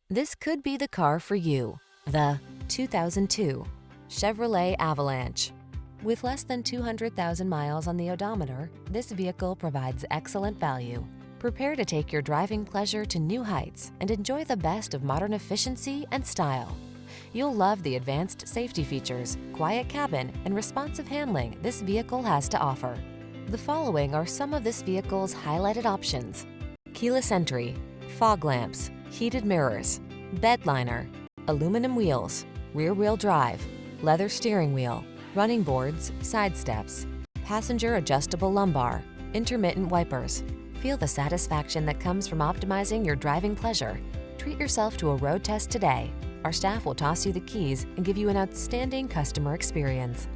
This could be the car for you. The 2002 Chevrolet Avalanche. With less than 200,000 miles on the odometer, this vehicle provides excellent value. Prepare to take your driving pleasure to new heights and enjoy the best of modern efficiency and style. You'll love the advanced safety features, quiet cabin, and responsive handling this vehicle has to offer. The following are some of this vehicle's highlighted options: keyless entry, fog lamps, heated mirrors, bed liner, aluminum wheels, rear-wheel drive, leather steering wheel, running boards, side steps, passenger adjustable lumbar, intermittent wipers. Feel the satisfaction that comes from optimizing your driving pleasure. Treat yourself to a road test today. Our staff will toss you the keys and give you an outstanding customer experience.